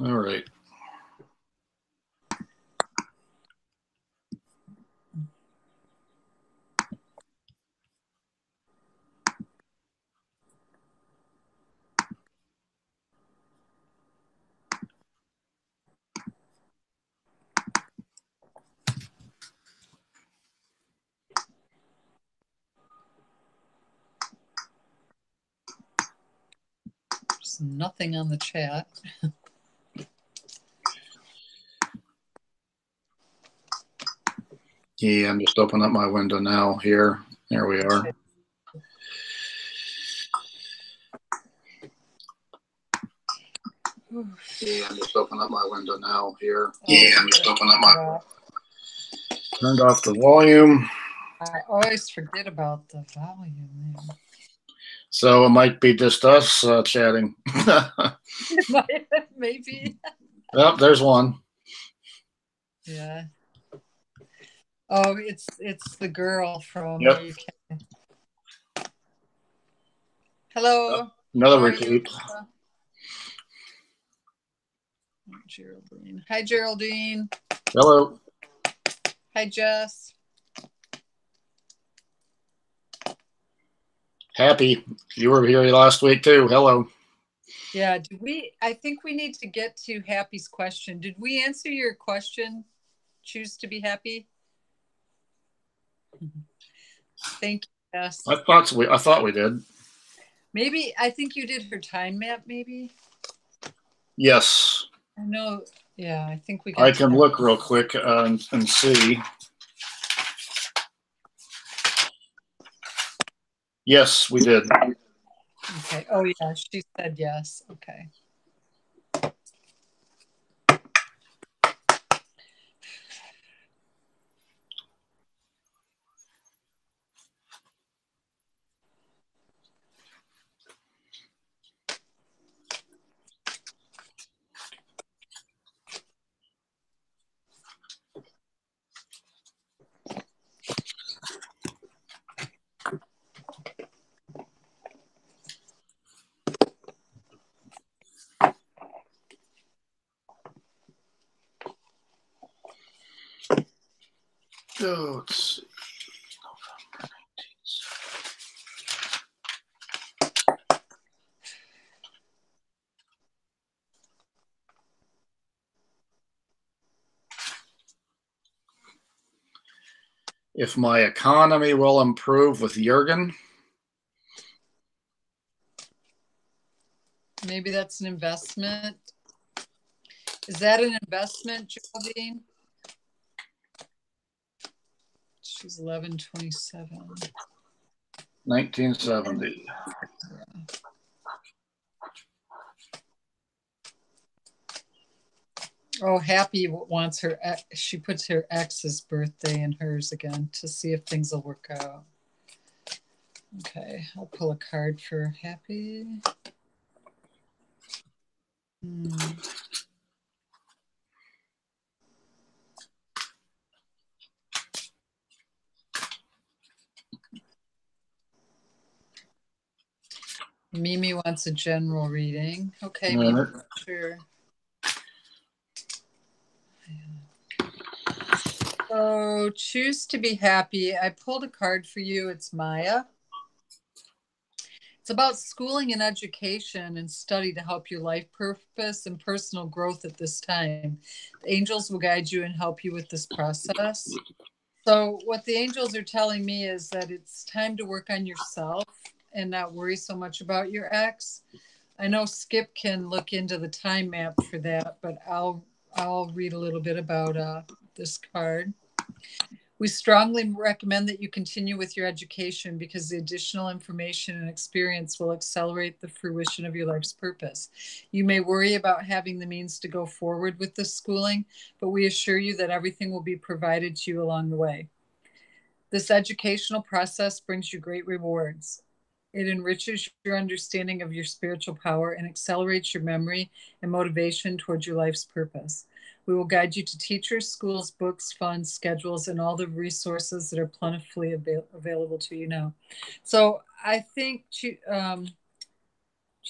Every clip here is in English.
All right. There's nothing on the chat. Yeah, I'm just opening up my window now here. There we are. Yeah, I'm just opening up my window now here. Yeah, I'm just opening up my... Turned off the volume. I always forget about the volume there. So it might be just us chatting. Maybe. Oh, there's one. Yeah. Oh, it's the girl from Yep. UK. Hello. Another repeat. Geraldine. Hi, Geraldine. Hello. Hi, Jess. Happy. You were here last week too. Hello. Yeah, I think we need to get to Happy's question. Did we answer your question? Choose to be happy? Thank you, Jess. I thought we did. Maybe, I think you did her time map, maybe? Yes. I know, yeah, I think we got I can look real quick and see. Yes, we did. Okay. Oh, yeah, she said yes. Okay. Oh, let's see. If my economy will improve with Jurgen. Maybe that's an investment. Is that an investment, Geraldine? She's 1127. 1970. Yeah. Oh, Happy wants her, she puts her ex's birthday in hers again to see if things will work out. Okay, I'll pull a card for Happy. Mimi wants a general reading. Okay, Mimi, sure. So choose to be happy. I pulled a card for you. It's Maya. It's about schooling and education and study to help your life purpose and personal growth at this time. The angels will guide you and help you with this process. So what the angels are telling me is that it's time to work on yourself and not worry so much about your ex. I know Skip can look into the time map for that, but I'll read a little bit about this card. We strongly recommend that you continue with your education because the additional information and experience will accelerate the fruition of your life's purpose. You may worry about having the means to go forward with this schooling, but we assure you that everything will be provided to you along the way. This educational process brings you great rewards. It enriches your understanding of your spiritual power and accelerates your memory and motivation towards your life's purpose. We will guide you to teachers, schools, books, funds, schedules, and all the resources that are plentifully available to you now. So I think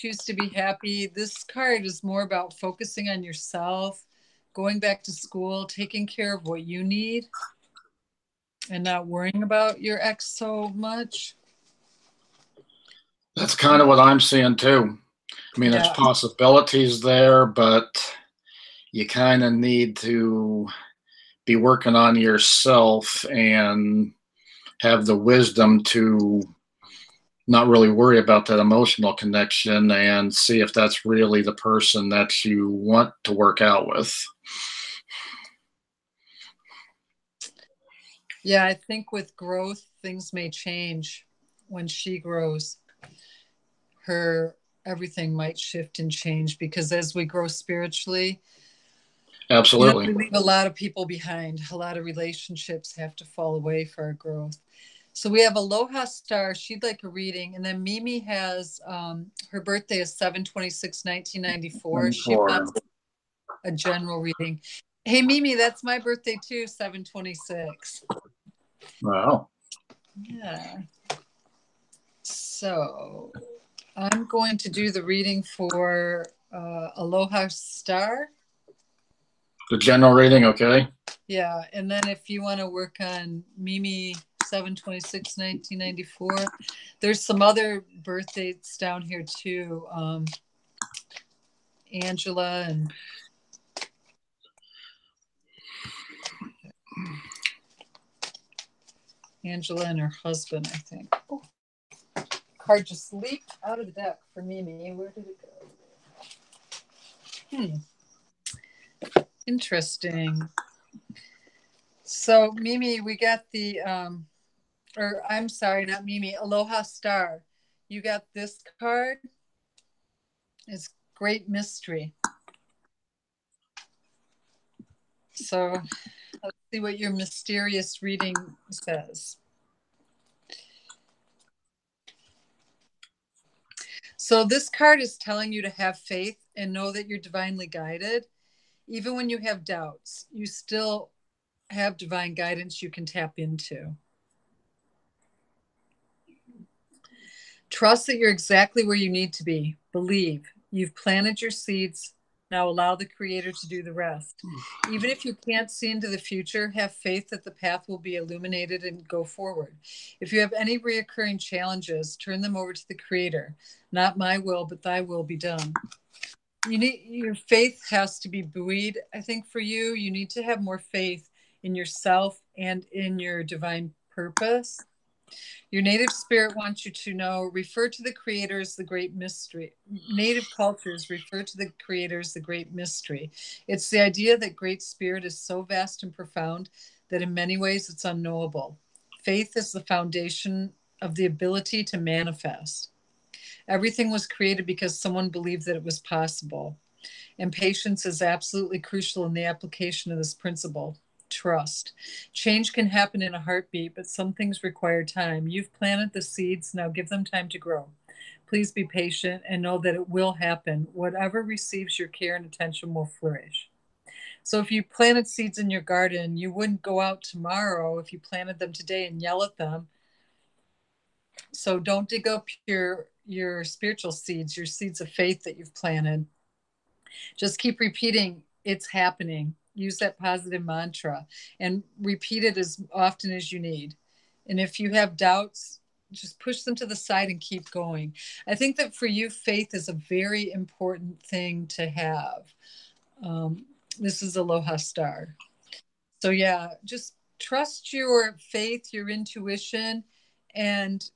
choose to be happy. This card is more about focusing on yourself, going back to school, taking care of what you need, and not worrying about your ex so much. That's kind of what I'm seeing too. I mean, there's possibilities there, but you kind of need to be working on yourself and have the wisdom to not really worry about that emotional connection and see if that's really the person that you want to work out with. Yeah, I think with growth, things may change. When she grows, everything might shift and change, because as we grow spiritually, absolutely, we leave a lot of people behind. A lot of relationships have to fall away for our growth. So we have Aloha Star. She'd like a reading. And then Mimi has, her birthday is 7/26/1994. She wants a general reading. Hey, Mimi, that's my birthday too, 7/26. Wow. Yeah. So I'm going to do the reading for Aloha Star. The general reading, okay. Yeah, and then if you want to work on Mimi, 7/26/1994, there's some other birth dates down here too. Angela and her husband, I think. Oh, card just leaped out of the deck for Mimi. Where did it go? Interesting. So Mimi, we got the or I'm sorry, not Mimi, Aloha Star. You got this card. It's Great Mystery. So let's see what your mysterious reading says. So this card is telling you to have faith and know that you're divinely guided. Even when you have doubts, you still have divine guidance you can tap into. Trust that you're exactly where you need to be. Believe. You've planted your seeds. Now allow the Creator to do the rest. Even if you can't see into the future, have faith that the path will be illuminated and go forward. If you have any reoccurring challenges, turn them over to the Creator. Not my will, but thy will be done. Your faith has to be buoyed, I think, for you. You need to have more faith in yourself and in your divine purpose. Your native spirit wants you to know, refer to the Creator as the great mystery. Native cultures refer to the Creator as the great mystery. It's the idea that Great Spirit is so vast and profound that in many ways it's unknowable. Faith is the foundation of the ability to manifest. Everything was created because someone believed that it was possible. And patience is absolutely crucial in the application of this principle. Trust. Change can happen in a heartbeat, but some things require time. You've planted the seeds, now give them time to grow. Please be patient and know that it will happen. Whatever receives your care and attention will flourish. So if you planted seeds in your garden, you wouldn't go out tomorrow if you planted them today and yell at them. So don't dig up your spiritual seeds, your seeds of faith that you've planted. Just keep repeating, it's happening. Use that positive mantra and repeat it as often as you need. And if you have doubts, just push them to the side and keep going. I think that for you, faith is a very important thing to have. This is Aloha Star. So yeah, just trust your faith, your intuition, and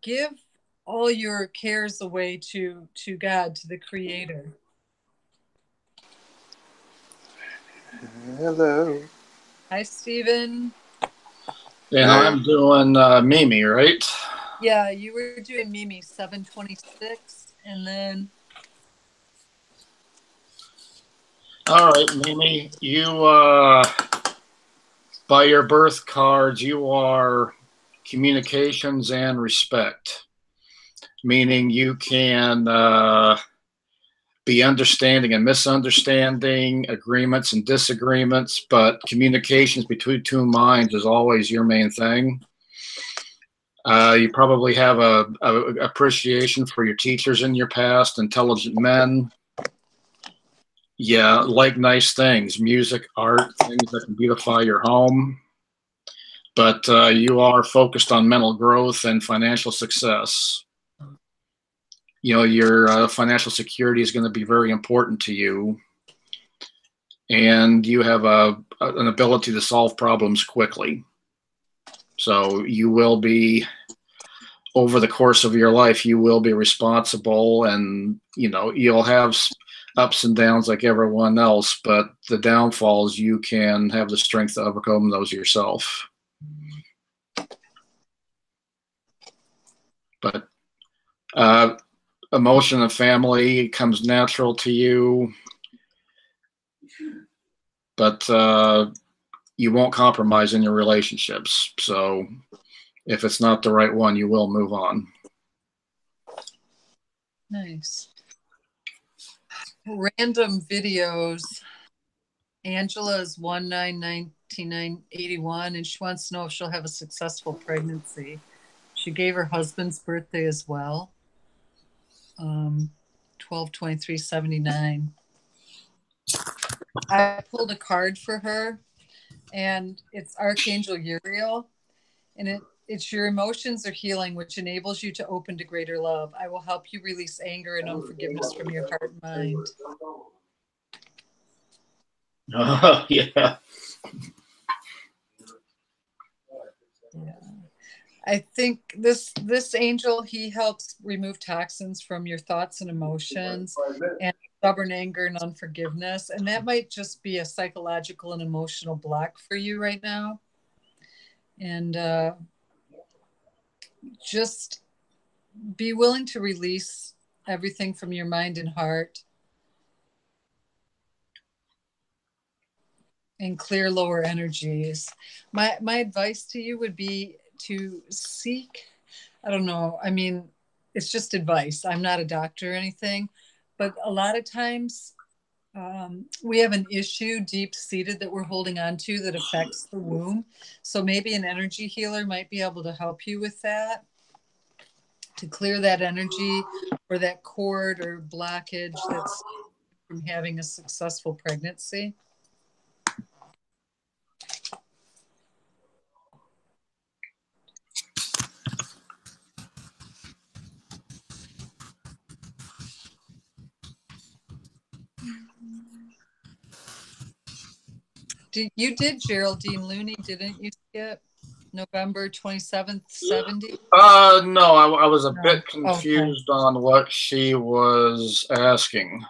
give all your cares away to God, to the Creator. Hello. Hi, Stephen. And I'm doing Mimi, right? Yeah, you were doing Mimi, 7/26, and then... All right, Mimi, you, by your birth cards, you are communications and respect, meaning you can be understanding and misunderstanding, agreements and disagreements, but communications between two minds is always your main thing. You probably have a appreciation for your teachers in your past, intelligent men. Yeah, like nice things, music, art, things that can beautify your home. But you are focused on mental growth and financial success. You know, your financial security is going to be very important to you, and you have an ability to solve problems quickly. So you will be, over the course of your life, you will be responsible, and you know you'll have ups and downs like everyone else, but the downfalls, you can have the strength to overcome those yourself. But emotion and family comes natural to you, but you won't compromise in your relationships. So if it's not the right one, you will move on. Nice. Random videos. Angela is 1/9/1981, and she wants to know if she'll have a successful pregnancy. She gave her husband's birthday as well. 12/23/79. I pulled a card for her, and it's Archangel Uriel, and it's your emotions are healing, which enables you to open to greater love. I will help you release anger and unforgiveness from your heart and mind. Oh, yeah. Yeah. I think this angel, he helps remove toxins from your thoughts and emotions and stubborn anger and unforgiveness. And that might just be a psychological and emotional block for you right now. And just be willing to release everything from your mind and heart and clear lower energies. My advice to you would be to seek, I don't know, I mean, it's just advice. I'm not a doctor or anything, but a lot of times we have an issue deep seated that we're holding on to that affects the womb. So maybe an energy healer might be able to help you with that, to clear that energy or that cord or blockage that's from having a successful pregnancy. You did Geraldine Looney, didn't you, Skip? November 27th, 70? No, I was a bit Okay. confused on what she was asking.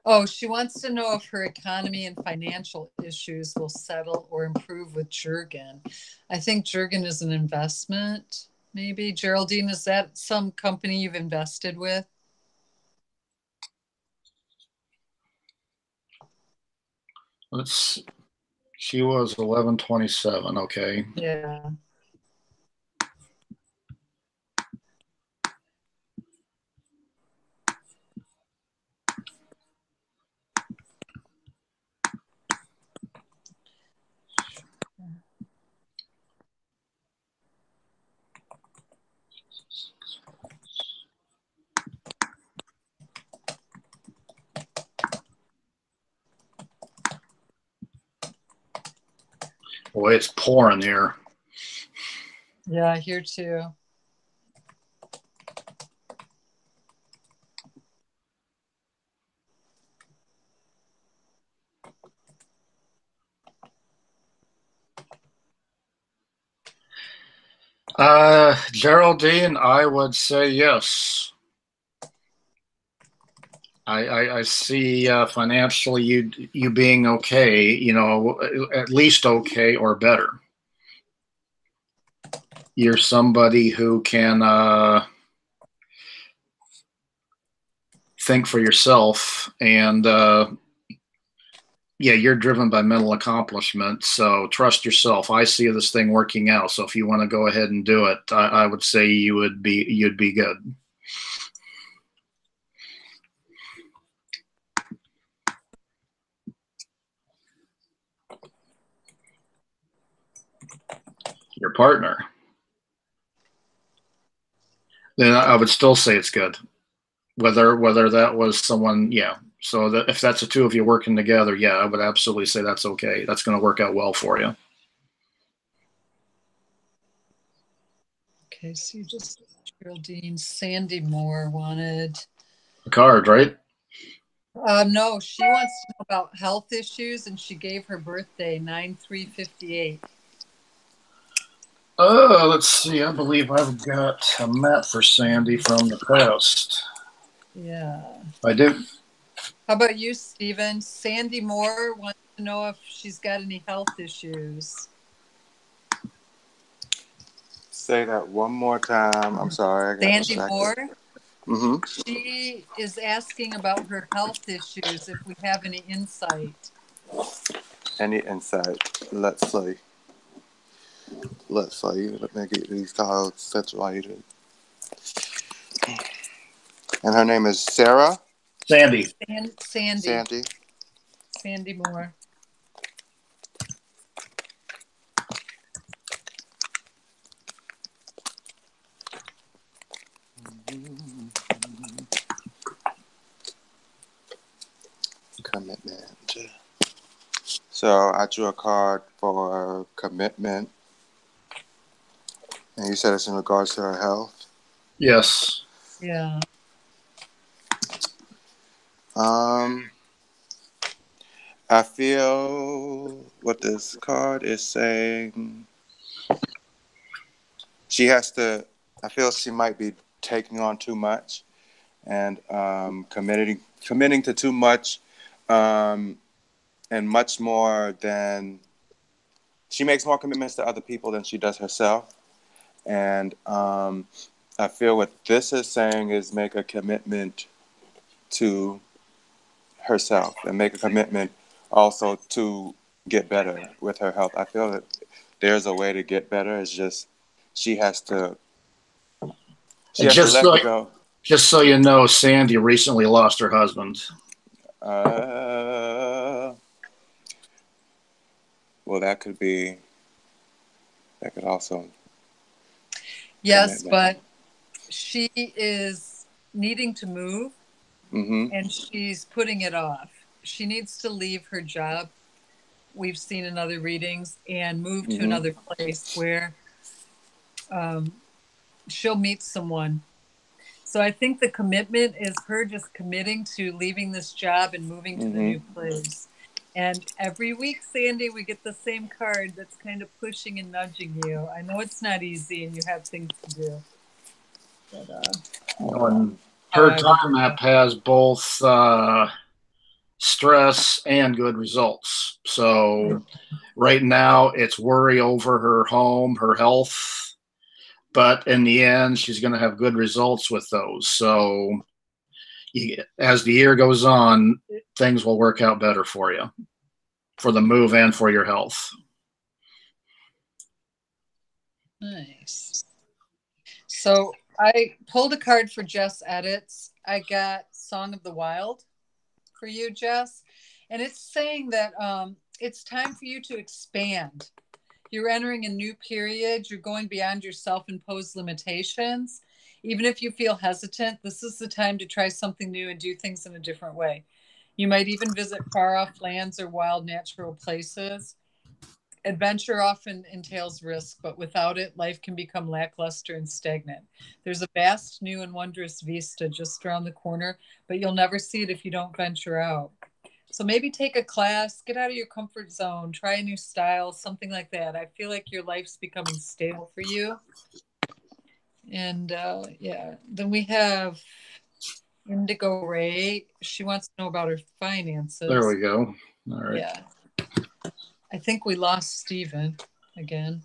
Oh, she wants to know if her economy and financial issues will settle or improve with Jurgen. I think Jurgen is an investment, maybe. Geraldine, is that some company you've invested with? She was 11/27. Okay. Yeah. Boy, it's pouring here. Yeah, here too. Geraldine, I would say yes. I see financially you being okay, you know, at least okay or better. You're somebody who can think for yourself, and yeah, you're driven by mental accomplishment. So trust yourself. I see this thing working out. So if you want to go ahead and do it, I would say you'd be good. Your partner. then I would still say it's good. Whether that was someone, yeah. So that if that's the two of you working together, yeah, I would absolutely say that's okay. That's going to work out well for you. Okay, so you just Geraldine. Sandy Moore wanted A card, right? No, she wants to know about health issues, and she gave her birthday 9/3/58. Let's see. I believe I've got a map for Sandy from the past. Yeah. I do. How about you, Stephen? Sandy Moore wants to know if she's got any health issues. Say that one more time. I'm sorry. I got Sandy distracted. Moore? Mm-hmm. She is asking about her health issues, if we have any insight. Any insight? Let's see. Let me get these cards situated. And her name is Sarah? Sandy. Sandy. Sandy Moore. Commitment. So I drew a card for commitment. And you said it's in regards to her health? Yes. Yeah. I feel what this card is saying. She has to, I feel she might be taking on too much and committing to too much and much more than, she makes more commitments to other people than she does herself. And I feel what this is saying is make a commitment to herself and make a commitment also to get better with her health. I feel that there's a way to get better. It's just she has to let go. Just so you know, Sandy recently lost her husband. Well, that could also. Yes, but she is needing to move, and she's putting it off. She needs to leave her job, we've seen in other readings, and move to another place where she'll meet someone. So I think the commitment is her just committing to leaving this job and moving to the new place. And every week, Sandy, we get the same card that's kind of pushing and nudging you. I know it's not easy and you have things to do. But, her time map has both stress and good results. So right now it's worry over her home, her health. But in the end, she's going to have good results with those. So as the year goes on, things will work out better for you, for the move and for your health. Nice. So I pulled a card for Jess Edits. I got Song of the Wild for you, Jess. And it's saying that it's time for you to expand. You're entering a new period. You're going beyond your self-imposed limitations. Even if you feel hesitant, this is the time to try something new and do things in a different way. You might even visit far-off lands or wild natural places. Adventure often entails risk, but without it, life can become lackluster and stagnant. There's a vast, new, and wondrous vista just around the corner, but you'll never see it if you don't venture out. So maybe take a class, get out of your comfort zone, try a new style, something like that. I feel like your life's becoming stale for you. And yeah, then we have Indigo Ray. She wants to know about her finances. There we go. All right. Yeah. I think we lost Stephen again.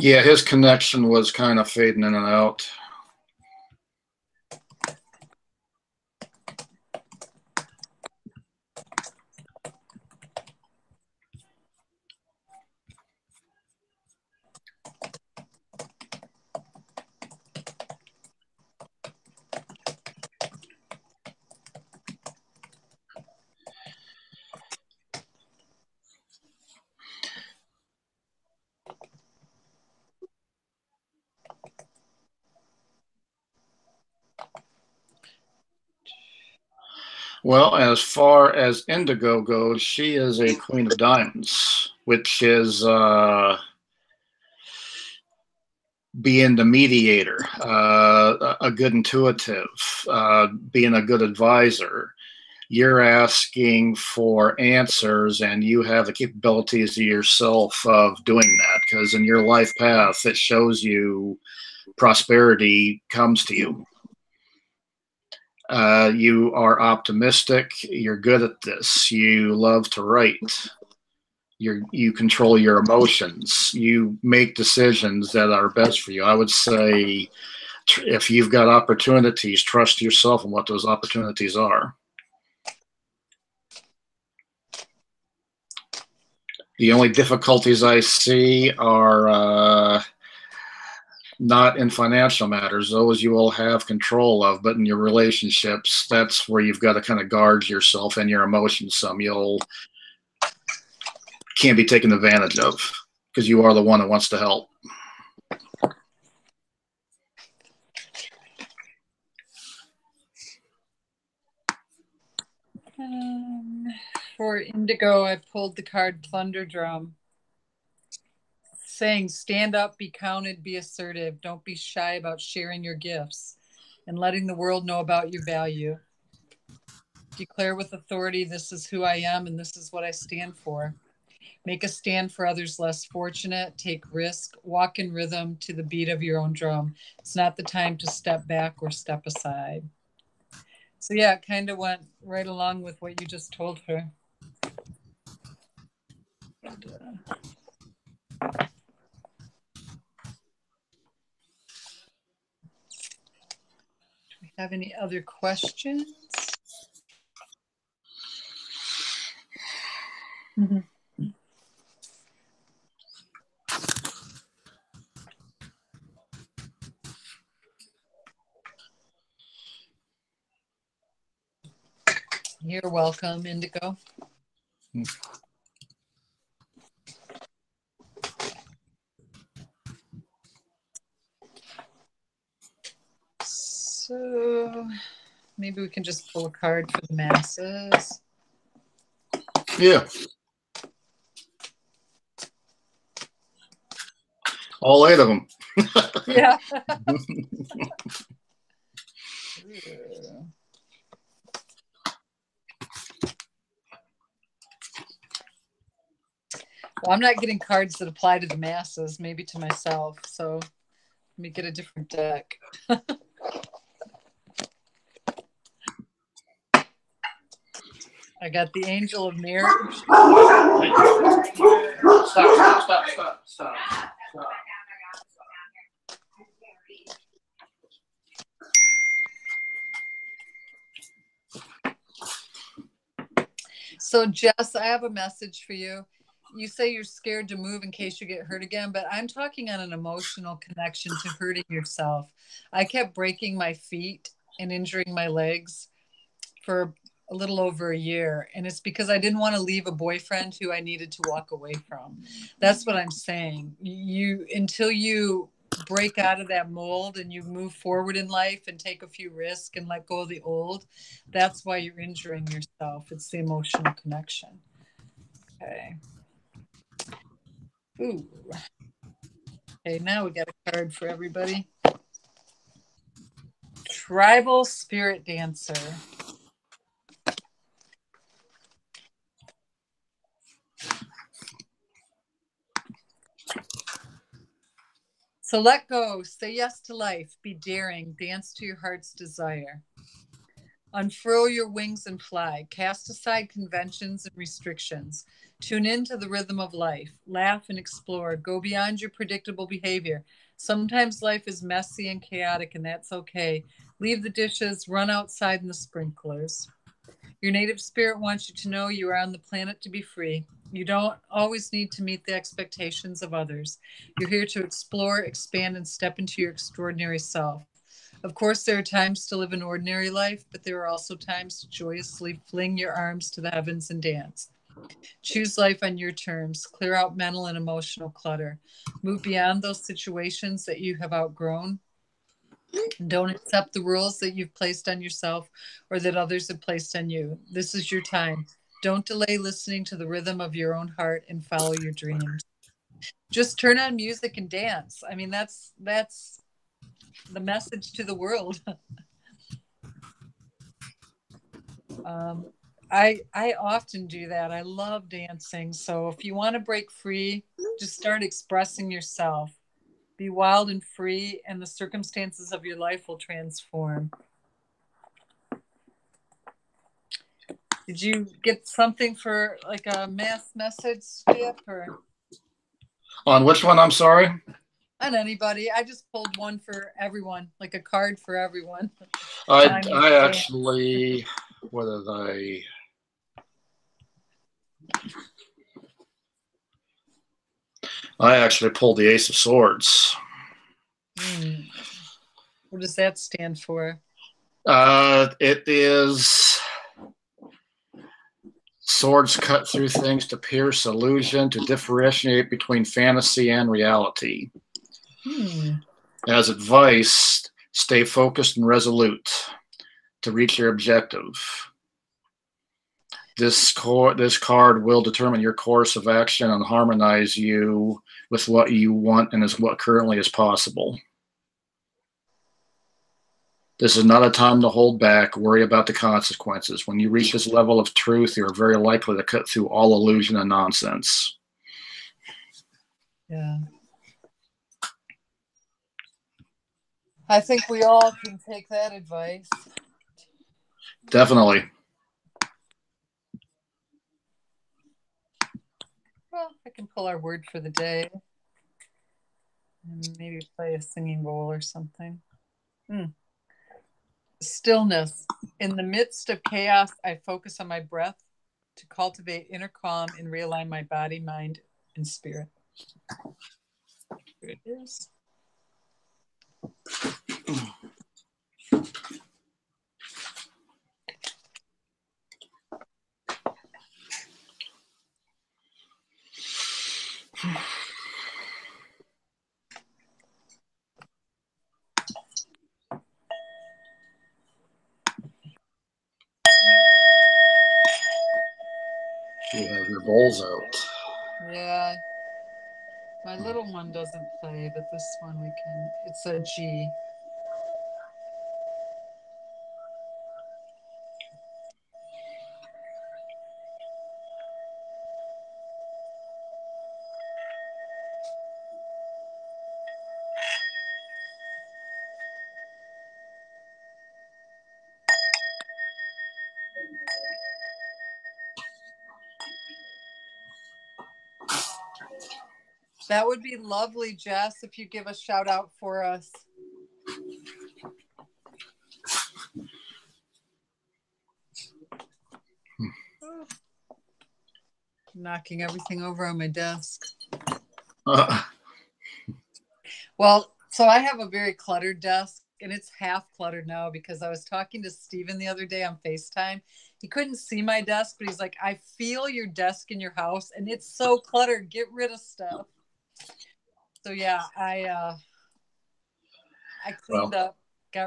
Yeah, his connection was kind of fading in and out. Well, as far as Indigo goes, she is a Queen of Diamonds, which is being the mediator, a good intuitive, being a good advisor. You're asking for answers, and you have the capabilities of yourself of doing that, because in your life path, it shows you prosperity comes to you. You are optimistic. You're good at this. You love to write. You control your emotions. You make decisions that are best for you. I would say if you've got opportunities, trust yourself and what those opportunities are. The only difficulties I see are not in financial matters. Those you will have control of, but in your relationships, that's where you've got to kind of guard yourself and your emotions some. You'll can't be taken advantage of because you are the one that wants to help. For Indigo, I pulled the card Plunder Drum, saying stand up, be counted, be assertive. Don't be shy about sharing your gifts and letting the world know about your value. Declare with authority, this is who I am and this is what I stand for. Make a stand for others less fortunate. Take risk. Walk in rhythm to the beat of your own drum. It's not the time to step back or step aside. So yeah, it kind of went right along with what you just told her. And, do we have any other questions? Mm-hmm. You're welcome, Indigo. So maybe we can just pull a card for the masses. Yeah. All 8 of them. Yeah. Well, I'm not getting cards that apply to the masses, maybe to myself. So let me get a different deck. I got the Angel of Marriage. Stop. So, Jess, I have a message for you. You say you're scared to move in case you get hurt again, but I'm talking on an emotional connection to hurting yourself. I kept breaking my feet and injuring my legs for a little over a year, and it's because I didn't want to leave a boyfriend who I needed to walk away from. That's what I'm saying. Until you break out of that mold and you move forward in life and take a few risks and let go of the old, that's why you're injuring yourself. It's the emotional connection. Okay. Ooh. Okay, now we got a card for everybody. Tribal Spirit Dancer. So let go, say yes to life, be daring, dance to your heart's desire. Unfurl your wings and fly. Cast aside conventions and restrictions. Tune into the rhythm of life. Laugh and explore. Go beyond your predictable behavior. Sometimes life is messy and chaotic, and that's okay. Leave the dishes, run outside in the sprinklers. Your native spirit wants you to know you are on the planet to be free. You don't always need to meet the expectations of others. You're here to explore, expand, and step into your extraordinary self. Of course, there are times to live an ordinary life, but there are also times to joyously fling your arms to the heavens and dance. Choose life on your terms. Clear out mental and emotional clutter. Move beyond those situations that you have outgrown. Don't accept the rules that you've placed on yourself or that others have placed on you. This is your time. Don't delay listening to the rhythm of your own heart and follow your dreams. Just turn on music and dance. I mean, that's the message to the world. I often do that. I love dancing. So if you want to break free, just start expressing yourself. Be wild and free, and the circumstances of your life will transform. Did you get something for like a mass message, Skip, or On which one? I'm sorry. on anybody? I just pulled one for everyone, like a card for everyone. I actually, what did I actually pulled the Ace of Swords. What does that stand for? It is swords cut through things to pierce illusion, to differentiate between fantasy and reality. As advice, stay focused and resolute to reach your objective. This card will determine your course of action and harmonize you with what you want and is what currently is possible. This is not a time to hold back, worry about the consequences. When you reach this level of truth, you're very likely to cut through all illusion and nonsense. Yeah. I think we all can take that advice. Definitely. Well, I can pull our word for the day and maybe play a singing bowl or something. Stillness. In the midst of chaos, I focus on my breath to cultivate inner calm and realign my body, mind, and spirit. Here it is. You have your bowls out. Yeah. My little one doesn't play, but this one we can. It's a G. That would be lovely, Jess, if you give a shout out for us. Knocking everything over on my desk. Well, so I have a very cluttered desk, and it's half cluttered now because I was talking to Steven the other day on FaceTime. He couldn't see my desk, but he's like, I feel your desk in your house, and it's so cluttered. Get rid of stuff. So yeah, I cleaned up.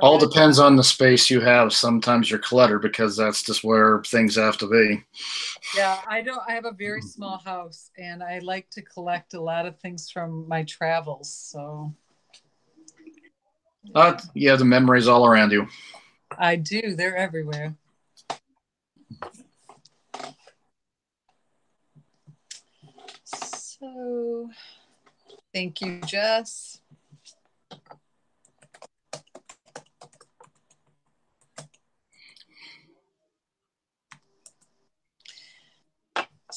All depends on the space you have. Sometimes you're cluttered because that's just where things have to be. Yeah, I have a very small house, and I like to collect a lot of things from my travels. So you have the memories all around you. I do. They're everywhere. So thank you, Jess.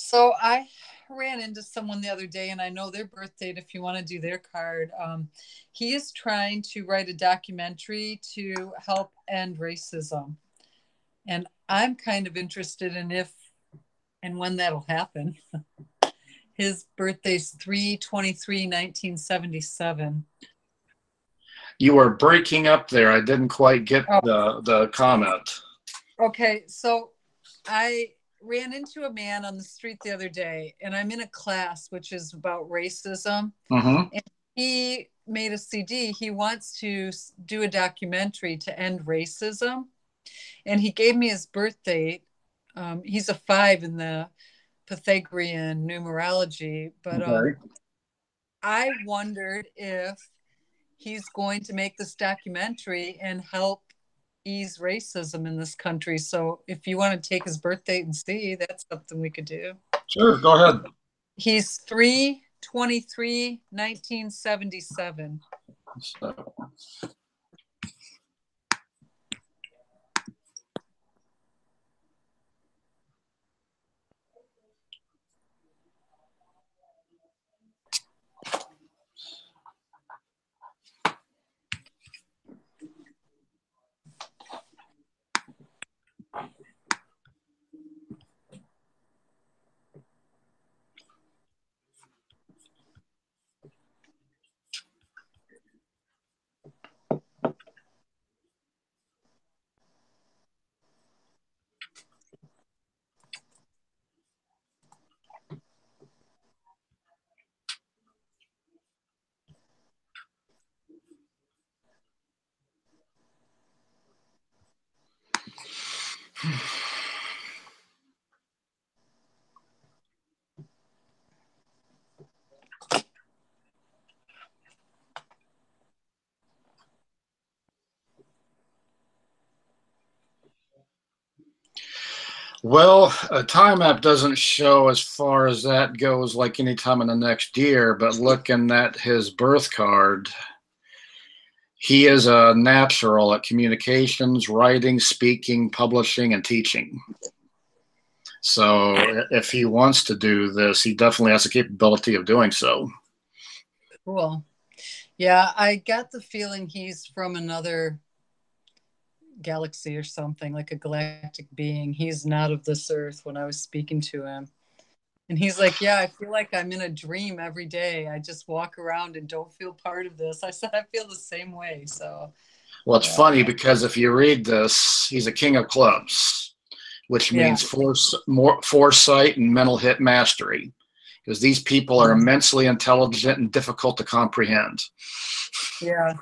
So I ran into someone the other day, and I know their birth date if you want to do their card. He is trying to write a documentary to help end racism. And I'm kind of interested in if and when that'll happen. His birthday's 3/23/1977. You were breaking up there. I didn't quite get Oh, the comment. okay. So I ran into a man on the street the other day, and I'm in a class which is about racism. Mm-hmm. And he made a CD. He wants to do a documentary to end racism. And he gave me his birth date. He's a 5 in the Pythagorean numerology, but Okay. I wondered if he's going to make this documentary and help ease racism in this country. So if you want to take his birth date and see, that's something we could do. Sure, go ahead. He's 3/23/1977. So, well, a time map doesn't show as far as that goes, like any time in the next year, but looking at his birth card, he is a natural at communications, writing, speaking, publishing, and teaching. So if he wants to do this, he definitely has the capability of doing so. Cool. Yeah, I got the feeling he's from another galaxy or something, like a galactic being. He's not of this earth when I was speaking to him. And he's like, yeah, I feel like I'm in a dream every day. I just walk around and don't feel part of this. I said, I feel the same way. So, well, it's funny because if you read this, he's a king of clubs, which means foresight and mental hit mastery, because these people are immensely intelligent and difficult to comprehend. Yeah.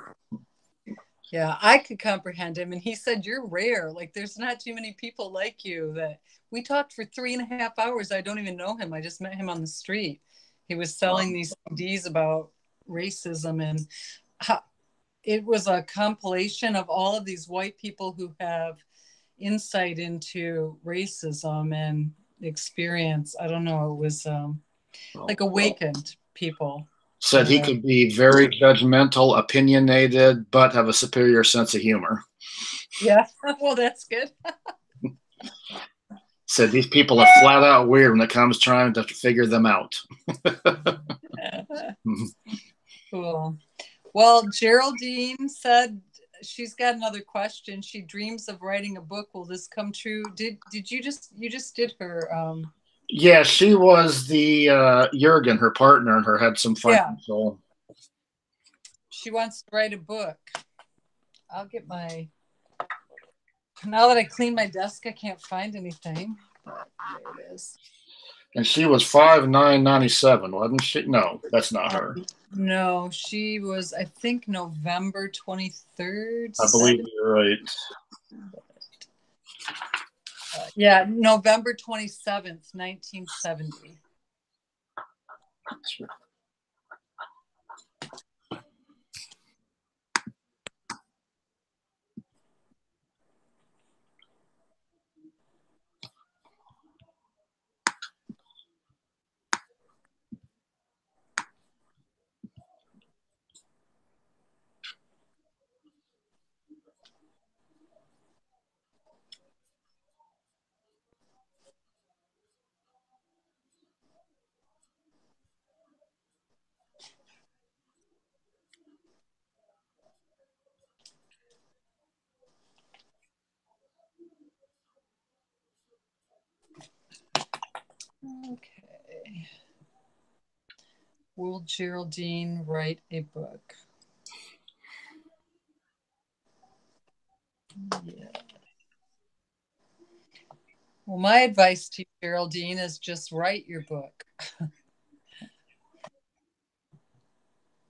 Yeah, I could comprehend him. And he said, you're rare. Like, there's not too many people like you. That we talked for 3.5 hours. I don't even know him. I just met him on the street. He was selling these CDs about racism. And it was a compilation of all of these white people who have insight into racism and experience. I don't know. It was like awakened people. Said he could be very judgmental, opinionated, but have a superior sense of humor. Yeah, well, that's good. Said these people are flat out weird when it comes trying to figure them out. Cool. Well, Geraldine said she's got another question. She dreams of writing a book. Will this come true? Did you just did her Yeah, she was the Jurgen, her partner, and her had some fun. Yeah. So She wants to write a book. I'll get my. Now that I clean my desk, I can't find anything. But there it is. And she was 5/9/97, wasn't she? No, that's not her. No, she was, I think, November 23rd. I believe you're right. Yeah, November 27th, 1970. Will Geraldine write a book? Yeah. Well, my advice to you, Geraldine, is just write your book.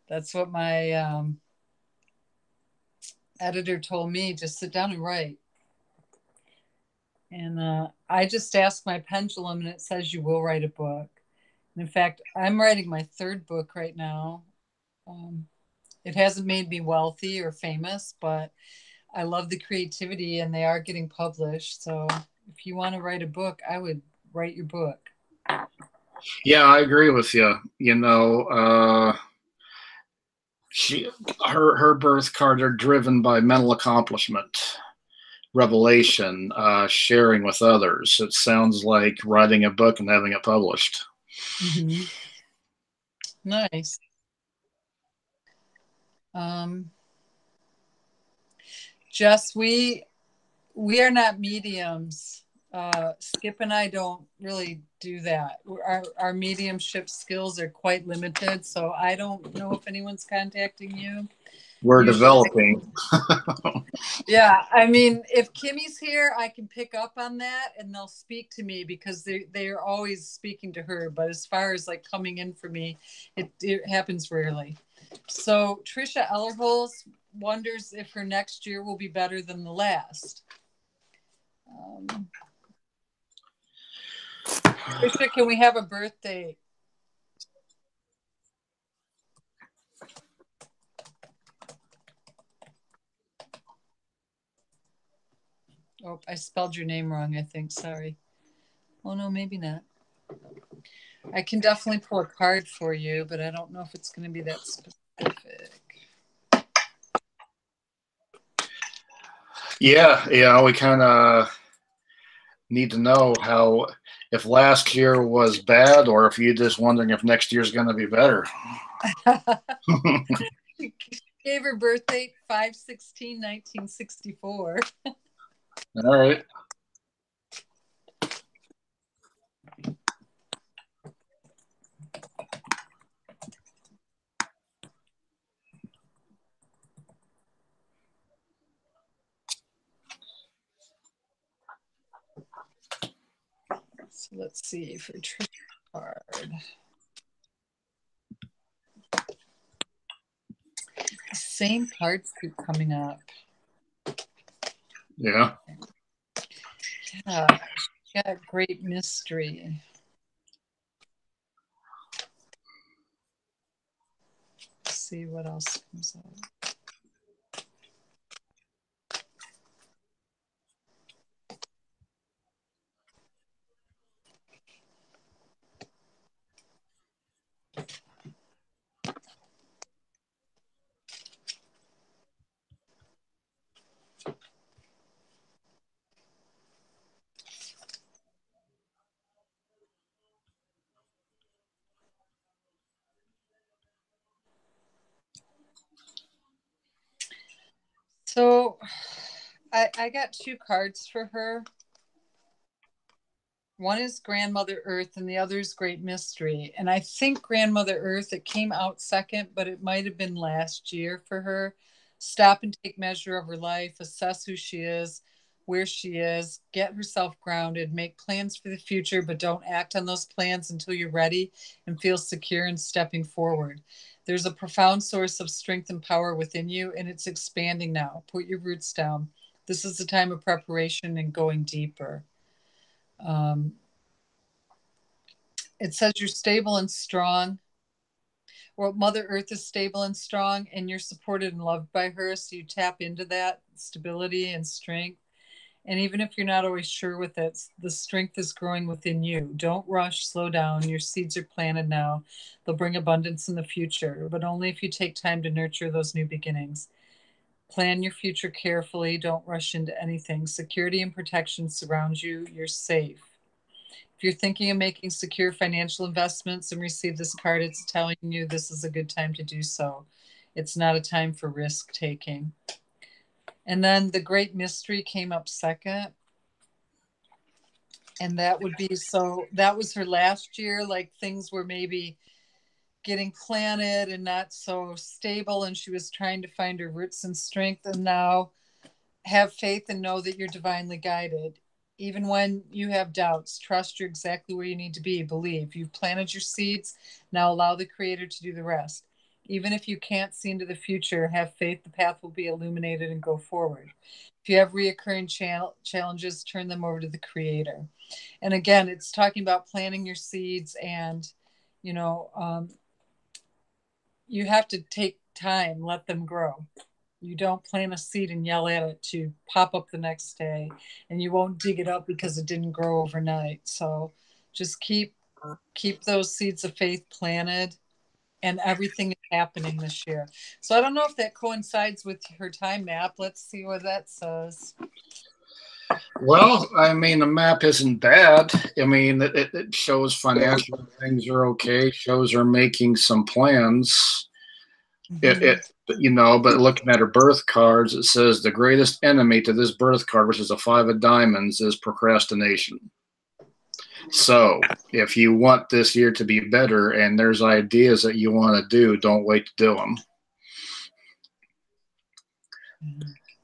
That's what my editor told me. Just sit down and write. And I just asked my pendulum, and it says you will write a book. And in fact, I'm writing my third book right now. It hasn't made me wealthy or famous, but I love the creativity, and they are getting published. So if you want to write a book, I would write your book. Yeah, I agree with you. Her birth card are driven by mental accomplishment, revelation, sharing with others. It sounds like writing a book and having it published. Mm-hmm. Nice. Jess, we are not mediums. Skip and I don't really do that. Our mediumship skills are quite limited, so I don't know if anyone's contacting you. We're developing. Yeah, I mean, if Kimmy's here, I can pick up on that, and they'll speak to me because they are always speaking to her. But as far as like coming in for me, it happens rarely. So Trisha Ellerholz wonders if her next year will be better than the last. Trisha, can we have a birthday? Oh, I spelled your name wrong, I think. Sorry. Oh, no, maybe not. I can definitely pull a card for you, but I don't know if it's going to be that specific. Yeah, we kind of need to know if last year was bad or if you're just wondering if next year's going to be better. She gave her birth date 5/16/1964. All right. So let's see for Trisha card. The same cards keep coming up. Yeah. Yeah, she got great mystery. Let's see what else comes up. So I got two cards for her. One is Grandmother Earth and the other is Great Mystery. And I think Grandmother Earth, it came out second, but it might have been last year for her. Stop and take measure of her life, assess who she is, where she is, get herself grounded, make plans for the future, but don't act on those plans until you're ready and feel secure in stepping forward. There's a profound source of strength and power within you, and it's expanding now. Put your roots down. This is the time of preparation and going deeper. It says you're stable and strong. Well, Mother Earth is stable and strong, and you're supported and loved by her. So you tap into that stability and strength. And even if you're not always sure with it, the strength is growing within you. Don't rush, slow down. Your seeds are planted now. They'll bring abundance in the future, but only if you take time to nurture those new beginnings. Plan your future carefully. Don't rush into anything. Security and protection surround you. You're safe. If you're thinking of making secure financial investments and receive this card, it's telling you this is a good time to do so. It's not a time for risk taking. And then the Great Mystery came up second. And that would be, so that was her last year, like things were maybe getting planted and not so stable, and she was trying to find her roots and strength. And now have faith and know that you're divinely guided. Even when you have doubts, trust you're exactly where you need to be. Believe you've planted your seeds. Now allow the Creator to do the rest. Even if you can't see into the future, have faith the path will be illuminated and go forward. If you have reoccurring challenges, turn them over to the Creator. And again, it's talking about planting your seeds, and you know, you have to take time, let them grow. You don't plant a seed and yell at it to pop up the next day, and you won't dig it up because it didn't grow overnight. So just keep those seeds of faith planted, and everything is happening this year. So I don't know if that coincides with her time map. Let's see what that says. Well, I mean, the map isn't bad. I mean, it shows financial things are okay. Shows her making some plans. But looking at her birth cards, it says the greatest enemy to this birth card, which is a 5 of diamonds, is procrastination. So if you want this year to be better and there's ideas that you want to do, don't wait to do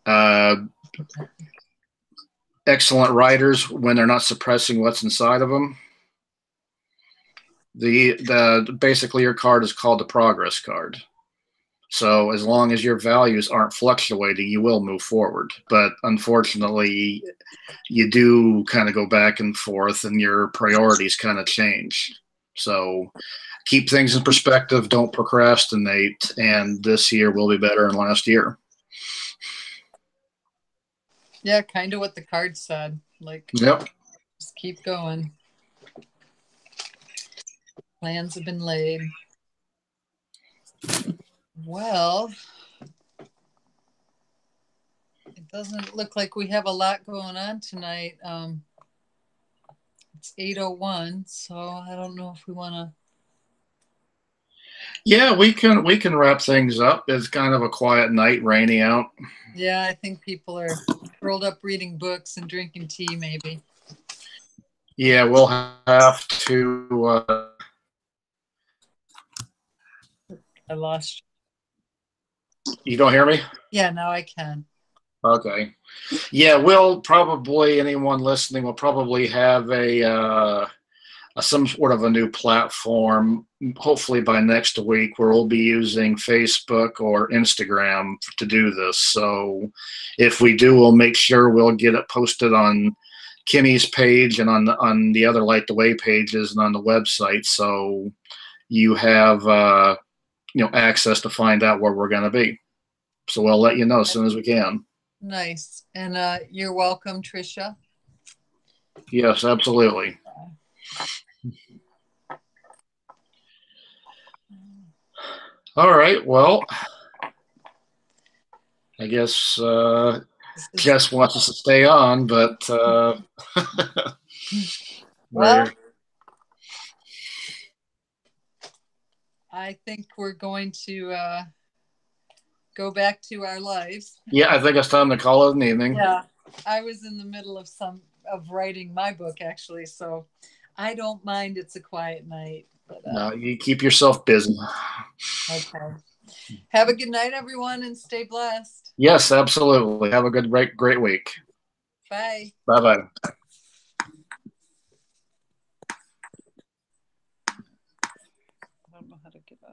them. Excellent writers when they're not suppressing what's inside of them. Basically your card is called the progress card. So as long as your values aren't fluctuating, you will move forward. But unfortunately, you do kind of go back and forth and your priorities kind of change. So keep things in perspective. Don't procrastinate. And this year will be better than last year. Yeah, kind of what the card said. Like, yep. Just keep going. Plans have been laid. Well, it doesn't look like we have a lot going on tonight. It's 8:01, so I don't know if we want to. Yeah, we can wrap things up. It's kind of a quiet night, rainy out. Yeah, I think people are curled up reading books and drinking tea, maybe. Yeah, we'll have to. I lost you. You don't hear me? Yeah, now I can. Okay. Yeah, we'll probably, anyone listening will probably have some sort of a new platform, hopefully by next week, where we'll be using Facebook or Instagram to do this. So if we do, we'll make sure we'll get it posted on Kimmy's page and on the other Light the Way pages and on the website. So you have access to find out where we're going to be. So we'll let you know as soon as we can. Nice. And you're welcome, Tricia. Yes, absolutely. All right. Well, I guess Jess wants us to stay on, but well, I think we're going to go back to our lives. Yeah, I think it's time to call it an evening. Yeah, I was in the middle of writing my book, actually, so I don't mind. It's a quiet night. But, no, you keep yourself busy. Okay. Have a good night, everyone, and stay blessed. Yes, absolutely. Have a great week. Bye. Bye-bye. I don't know how to get up.